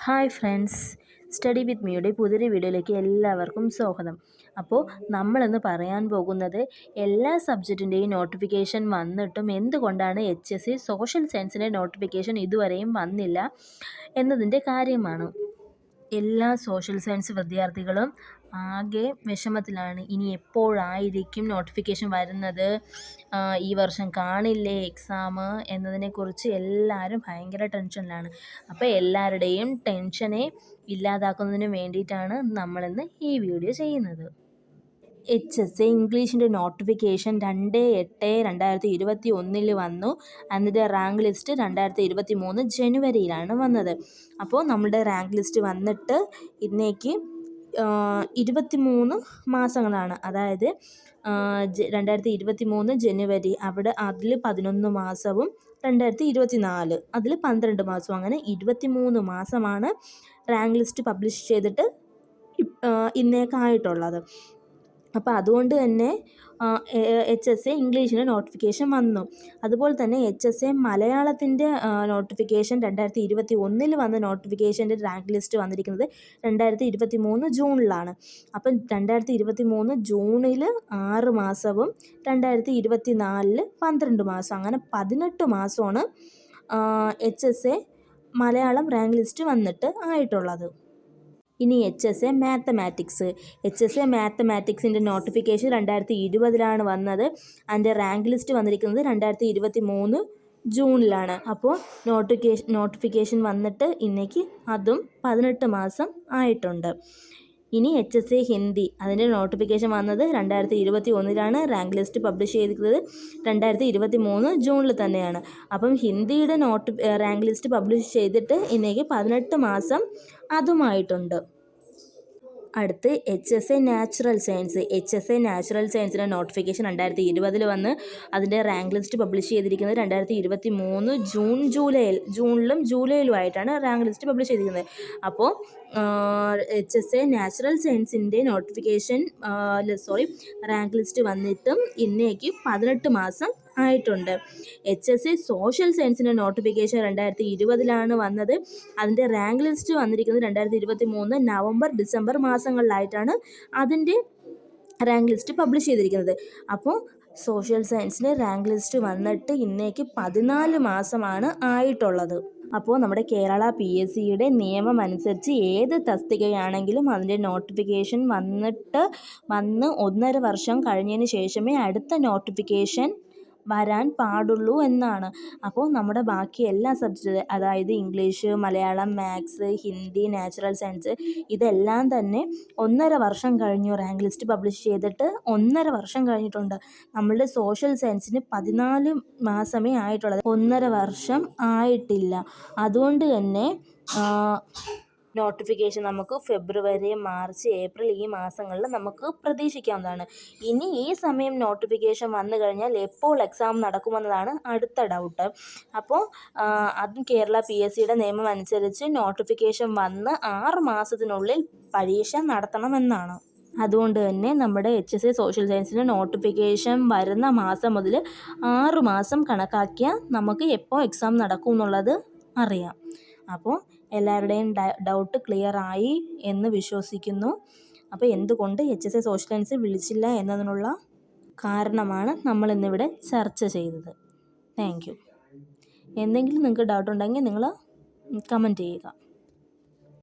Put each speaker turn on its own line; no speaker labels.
Hi friends, study വിത്ത് മിയുടെ പുതിയൊരു വീഡിയോയിലേക്ക് എല്ലാവർക്കും സ്വാഗതം. അപ്പോൾ നമ്മളിന്ന് പറയാൻ പോകുന്നത് എല്ലാ സബ്ജക്റ്റിൻ്റെയും നോട്ടിഫിക്കേഷൻ വന്നിട്ടും എന്തുകൊണ്ടാണ് HSC സോഷ്യൽ സയൻസിൻ്റെ നോട്ടിഫിക്കേഷൻ ഇതുവരെയും വന്നില്ല എന്നതിൻ്റെ കാര്യമാണ്. എല്ലാ സോഷ്യൽ സയൻസ് വിദ്യാർത്ഥികളും ആകെ വിഷമത്തിലാണ്. ഇനി എപ്പോഴായിരിക്കും നോട്ടിഫിക്കേഷൻ വരുന്നത്, ഈ വർഷം കാണില്ലേ എക്സാം എന്നതിനെക്കുറിച്ച് എല്ലാവരും ഭയങ്കര ടെൻഷനിലാണ്. അപ്പോൾ എല്ലാവരുടെയും ടെൻഷനെ ഇല്ലാതാക്കുന്നതിന് വേണ്ടിയിട്ടാണ് നമ്മളിന്ന് ഈ വീഡിയോ ചെയ്യുന്നത്. HSC ഇംഗ്ലീഷിൻ്റെ നോട്ടിഫിക്കേഷൻ 2/8/2021 വന്നു. അതിൻ്റെ റാങ്ക് ലിസ്റ്റ് 2023 ജനുവരിയിലാണ് വന്നത്. അപ്പോൾ നമ്മുടെ റാങ്ക് ലിസ്റ്റ് വന്നിട്ട് ഇന്നേക്ക് 23 മാസങ്ങളാണ്. അതായത് 2023 ജനുവരി അതിൽ 11 മാസവും 2024 അതിൽ 12 മാസവും, അങ്ങനെ 23 മാസമാണ് റാങ്ക് ലിസ്റ്റ് പബ്ലിഷ് ചെയ്തിട്ട് ഇന്നേക്കായിട്ടുള്ളത്. അപ്പോൾ അതുകൊണ്ട് തന്നെ HSC ഇംഗ്ലീഷിൻ്റെ നോട്ടിഫിക്കേഷൻ വന്നു. അതുപോലെ തന്നെ HSC മലയാളത്തിൻ്റെ നോട്ടിഫിക്കേഷൻ 2021 വന്ന നോട്ടിഫിക്കേഷൻ്റെ റാങ്ക് ലിസ്റ്റ് വന്നിരിക്കുന്നത് 2023 ജൂണിലാണ്. അപ്പം 2023 ജൂണിൽ 6 മാസവും 2024 12 മാസം, അങ്ങനെ 18 മാസമാണ് HSC മലയാളം റാങ്ക് ലിസ്റ്റ് വന്നിട്ട് ആയിട്ടുള്ളത്. ഇനി HSC മാത്തമാറ്റിക്സിൻ്റെ നോട്ടിഫിക്കേഷൻ 2020 വന്നത്. അതിൻ്റെ റാങ്ക് ലിസ്റ്റ് വന്നിരിക്കുന്നത് 2023 ജൂണിലാണ്. അപ്പോൾ നോട്ടിഫിക്കേഷൻ വന്നിട്ട് ഇന്നേക്ക് അതും 18 മാസം ആയിട്ടുണ്ട്. ഇനി HSC ഹിന്ദി, അതിൻ്റെ നോട്ടിഫിക്കേഷൻ വന്നത് 2021 റാങ്ക് ലിസ്റ്റ് പബ്ലിഷ് ചെയ്തിരിക്കുന്നത് 2023 ജൂണിൽ തന്നെയാണ്. അപ്പം ഹിന്ദിയുടെ റാങ്ക് ലിസ്റ്റ് പബ്ലിഷ് ചെയ്തിട്ട് ഇന്നേക്ക് 18 മാസം അതുമായിട്ടുണ്ട്. അടുത്ത് HSC നാച്ചുറൽ സയൻസിൻ്റെ നോട്ടിഫിക്കേഷൻ 2020 വന്ന് അതിൻ്റെ റാങ്ക് ലിസ്റ്റ് പബ്ലിഷ് ചെയ്തിരിക്കുന്നത് 2023 ജൂണിലും ജൂലൈയിലുമായിട്ടാണ് റാങ്ക് ലിസ്റ്റ് പബ്ലിഷ് ചെയ്തിരിക്കുന്നത്. അപ്പോൾ HSC നാച്ചുറൽ സയൻസിൻ്റെ റാങ്ക് ലിസ്റ്റ് വന്നിട്ടും ഇന്നേക്ക് 18 മാസം ആയിട്ടുണ്ട്. HSC സോഷ്യൽ സയൻസിൻ്റെ നോട്ടിഫിക്കേഷൻ 2020 വന്നത്. അതിൻ്റെ റാങ്ക് ലിസ്റ്റ് വന്നിരിക്കുന്നത് 2023 നവംബർ ഡിസംബർ മാസങ്ങളിലായിട്ടാണ് അതിൻ്റെ റാങ്ക് ലിസ്റ്റ് പബ്ലിഷ് ചെയ്തിരിക്കുന്നത്. അപ്പോൾ സോഷ്യൽ സയൻസിൻ്റെ റാങ്ക് ലിസ്റ്റ് വന്നിട്ട് ഇന്നേക്ക് 14 മാസമാണ് ആയിട്ടുള്ളത്. അപ്പോൾ നമ്മുടെ കേരള PSCയുടെ നിയമം അനുസരിച്ച് ഏത് തസ്തികയാണെങ്കിലും അതിൻ്റെ നോട്ടിഫിക്കേഷൻ വന്ന് 1.5 വർഷം കഴിഞ്ഞതിന് ശേഷമേ അടുത്ത നോട്ടിഫിക്കേഷൻ വരാൻ പാടുള്ളൂ എന്നാണ്. അപ്പോൾ നമ്മുടെ ബാക്കി എല്ലാ സബ്ജക്റ്റ്, അതായത് English, Malayalam, maths, Hindi, natural science, ഇതെല്ലാം തന്നെ 1.5 വർഷം കഴിഞ്ഞു. റാങ്ക് ലിസ്റ്റ് പബ്ലിഷ് ചെയ്തിട്ട് 1.5 വർഷം കഴിഞ്ഞിട്ടുണ്ട്. നമ്മളുടെ സോഷ്യൽ സയൻസിന് 14 മാസമേ ആയിട്ടുള്ളത്, 1.5 വർഷം ആയിട്ടില്ല. അതുകൊണ്ട് തന്നെ നോട്ടിഫിക്കേഷൻ നമുക്ക് ഫെബ്രുവരി, മാർച്ച്, ഏപ്രിൽ ഈ മാസങ്ങളിൽ നമുക്ക് പ്രതീക്ഷിക്കാവുന്നതാണ്. ഇനി ഈ സമയം നോട്ടിഫിക്കേഷൻ വന്നു കഴിഞ്ഞാൽ എപ്പോൾ എക്സാം നടക്കുമെന്നതാണ് അടുത്ത ഡൗട്ട്. അപ്പോൾ അതും കേരള PSCയുടെ നിയമം അനുസരിച്ച് നോട്ടിഫിക്കേഷൻ വന്ന് 6 മാസത്തിനുള്ളിൽ പരീക്ഷ നടത്തണമെന്നാണ്. അതുകൊണ്ട് തന്നെ നമ്മുടെ HSC സോഷ്യൽ സയൻസിൻ്റെ നോട്ടിഫിക്കേഷൻ വരുന്ന മാസം മുതൽ 6 മാസം കണക്കാക്കിയാൽ നമുക്ക് എപ്പോൾ എക്സാം നടക്കും എന്നുള്ളത് അറിയാം. അപ്പോൾ എല്ലാവരുടെയും ഡൗട്ട് ക്ലിയർ ആയി എന്ന് വിശ്വസിക്കുന്നു. അപ്പോൾ എന്തുകൊണ്ട് HSC സോഷ്യൽ സയൻസ് വിളിച്ചില്ല എന്നതിനുള്ള കാരണമാണ് നമ്മളിന്നിവിടെ ചർച്ച ചെയ്തത്. Thank you. എന്തെങ്കിലും നിങ്ങൾക്ക് ഡൗട്ട് ഉണ്ടെങ്കിൽ നിങ്ങൾ കമൻറ്റ് ചെയ്യുക.